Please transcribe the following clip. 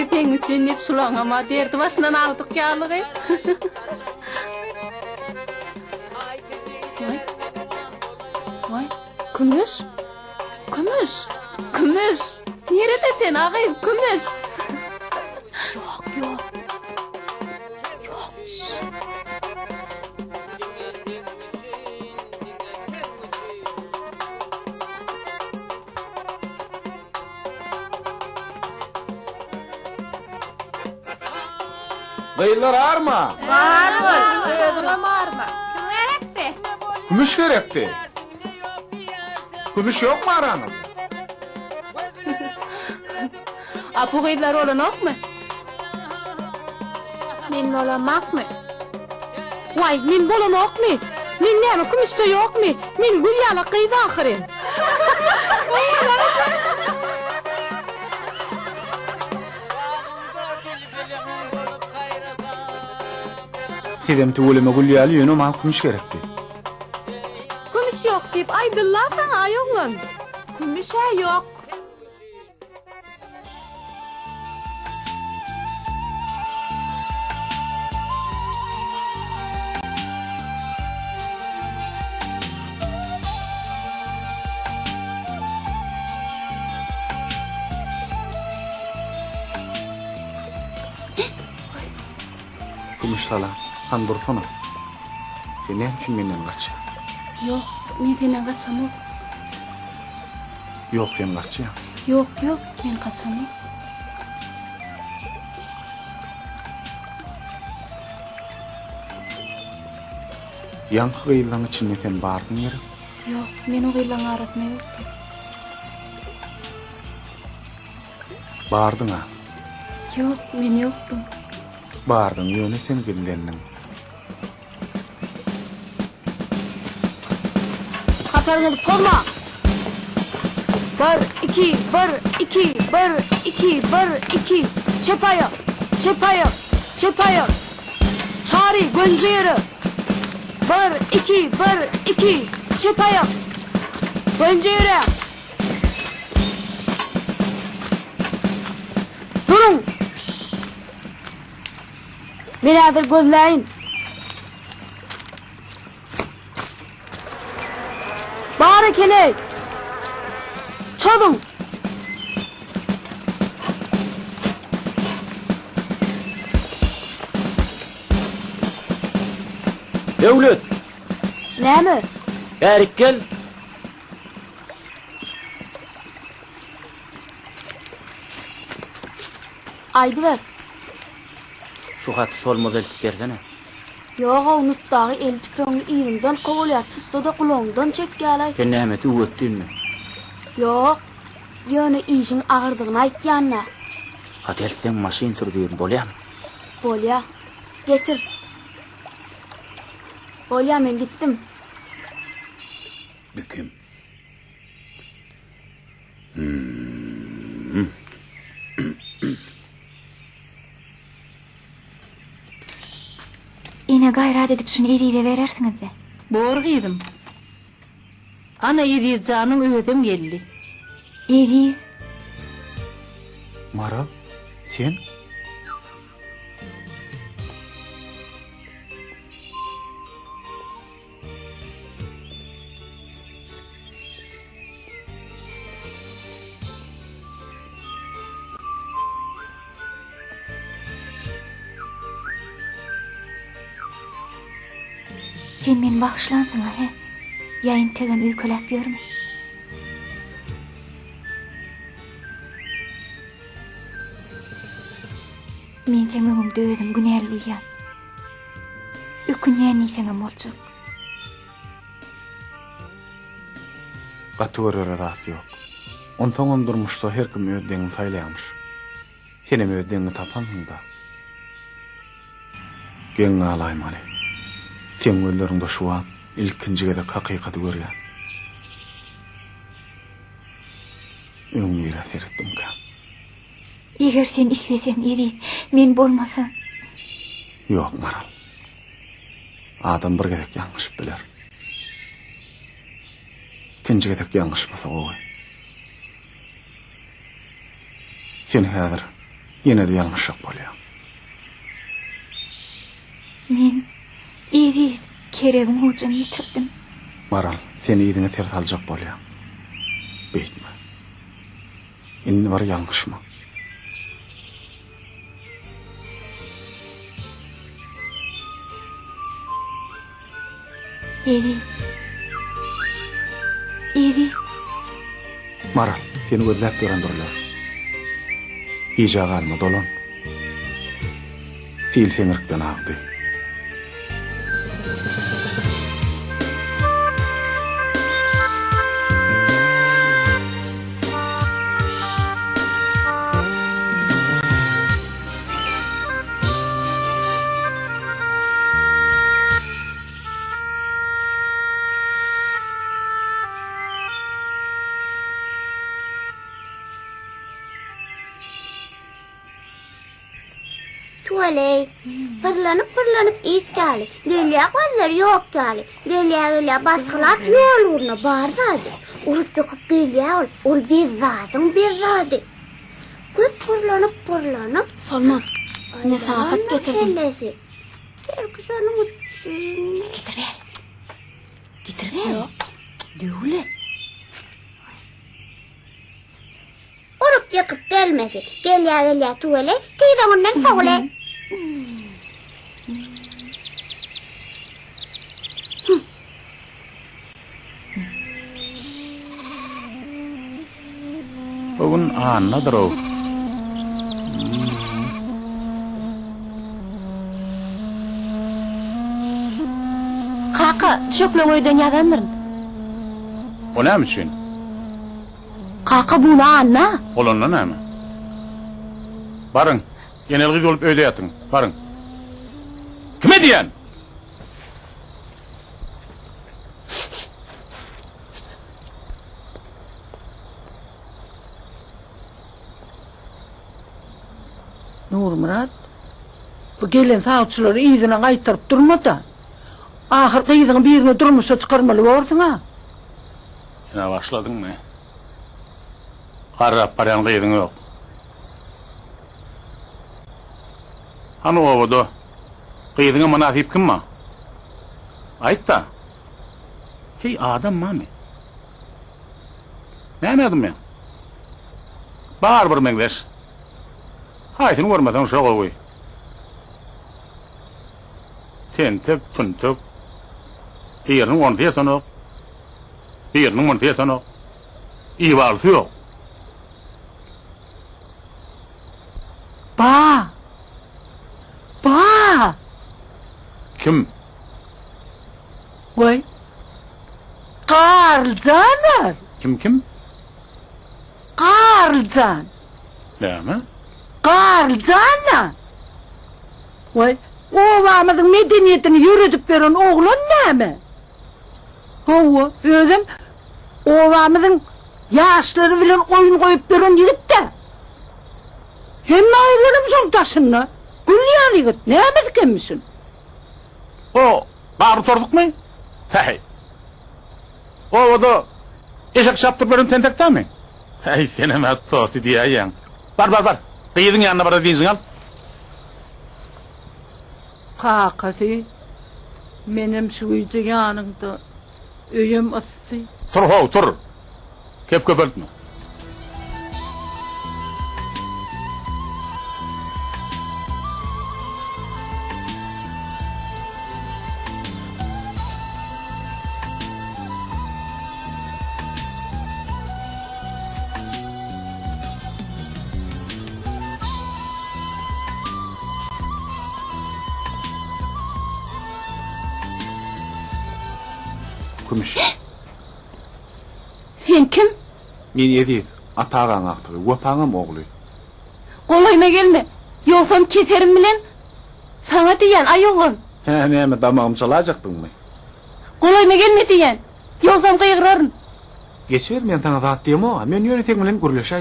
eteň üçin hep sulaňama derdi başyndan aldyk ýalygy. Vay, kümüş. Nerede sen ağayım, kümüş? Yok. Gıylar ağırma. Ağırma. Kümüş gerekti. Kümüş yok mu aranızda? Apu gıylar olanok mu? Men olamak mı? Vay, men bolanok mi? Men näme kümüşde yok mi? Men gülýala kıydı ahirem. Sidem tuğuleme gülýäli ýöne ma kümüş gerekti. Kümüş yok deyip aydyllar taň aýoğlan. Kümüş yok. Kümüş tala, han dursana. Sen ne için menden kaç? Yok, men senden kaçamam. Yok sen kaç ya. Yok, men kaçamam. Yankı gıyılan içinde sen bardın yere. Yok, men o gıylaň aratma yok. Bardın ha. Yok, men yokdum. Bardın ýöne sen güllendiň. Katar bolup kolma. 1 2 Çepaýa. Çary gönjeýeri. 1 2 Çepaýa. Gönjeýeri. Durun. Meni hazır gözläýin. Bari kene. Çolun. Devlet, Näme? erik gel. Aydy ver. Şu haty solmaz eltip bersene. Yoga unutdagy el tüpeňi ýerinden kowalýar, tutsa da gulaňdan çekýärler. Sen näme öwetdinmi? Yok. Ýöne işiň agyrdygyny aýtýanna. Hatel sen maşyn sürdüýün bolýarmy? Bolýa. Getir. Bolýa, men gitdim. Bikim. Ine gayrat edip şunu eriyle verersiňiz-de. Borgydım. Ana ýedi janyň öwedem geldi. Eri, Maral, sen? sen meni bagşlandyň he. Ýaýyn tegem öýkeläp ýörme. Men seň öňüňde özüm günäli duýýan. Ökünýän seňem boljak. Gaty görere zat ýok. Onsoňam durmuşda her kim öýdüňi saýlaýarmyş. Senem öýdüňi tapansyň da. Geň alaýmaly. Sen gözlerinde şu an ilkinci de hakikaty görýär. Öňüňe seretdim ka. Eger sen isleseň eri, men bolmasam. Yok Maral. Adam bir gedek ýalňyş biler. İkinci gedek ýalňyşmasa gowy. Sen häzir Yine de yanlışlık bolýar. Men eri keregim hujun yitirdim. Maral, seni iyidine tert aljak bolýar. Beýtme. Inni var yanlışmy? Eri. Eri. Maral, seni gözläp görendiriler. Iýja galma dolan. Fil seňirkden agdy. Tuvaley, pırlanıp ilk geldi. Geliyor gözleri yok geldi. Geliyor baskılar yol uğruna bağırdı. Urup yakıp geliyor, ol bizzadı. Köp pırlanıp. Salmaz. Ne saat getirdim. Belki sanın için. Getir ver. Döwlet. Urup yakıp gelmesi. Geliyor tuvaley. Kıyda ondan savule. Bugün anladır o. Kaka, şöklen öýden ýadandyryň. O näme üçin? Kaka bunu anna. Olanla näme? Barın, genel gyz bolup öýde ýatyň. Barın. Kime diýen? Nurmurat, bu gelen sağçıları iyidine qaytarıp durma da. Ahırkı iyidine birini durmuşa çıkarmalı borsun ha. Yine başladın mı? Qarrap baryan gyýdyň ýok. Hany obodo? Gyýdyňa münafip kimma? Aýt da. Hey adam mami. Näme adam men? Bar bir meňler. Haytını görmeden uşağa koy. Tentep, tüntep. Birinin onu diyesen o. Birinin onu diyesen o. İyi varlısı yok. Ba. Kim? Vay. Karlcanar. Kim? Karlcan. Näme? Karlcanar. Vay. Ovamyzyň medeniyetini ýöredip beren oglan näme? Hawa, özüm ovamyzyň ýaşlary bilen oýun goýup beren ýigit de. Hemme aýlanım şol taşynna. Gülýär ýigit, näme dikenmisin? O, bağır sordukmy? Hey. O da eşek şaptyp beren tentekde mi? Hey, senem atsoty diýýän. Bar. Gyýdyň ýanyna bara diýsiň al. Kakasy, menem şu üýde ýanynda öýüm assy. Tur. Kep köpeltme. Kumuş. Sen kim? Men Edip, atağan aktığı, wapaňam ogly. Golayma gelme. Yoksam keserim bilen sana diýen aýoğlan. Näme damagym çalajakdyňmy? Golayma gelme diýen. Yoksam gıýgıraryn. Geçer men taňa zat diýmä, men ýöne seň bilen gürleşä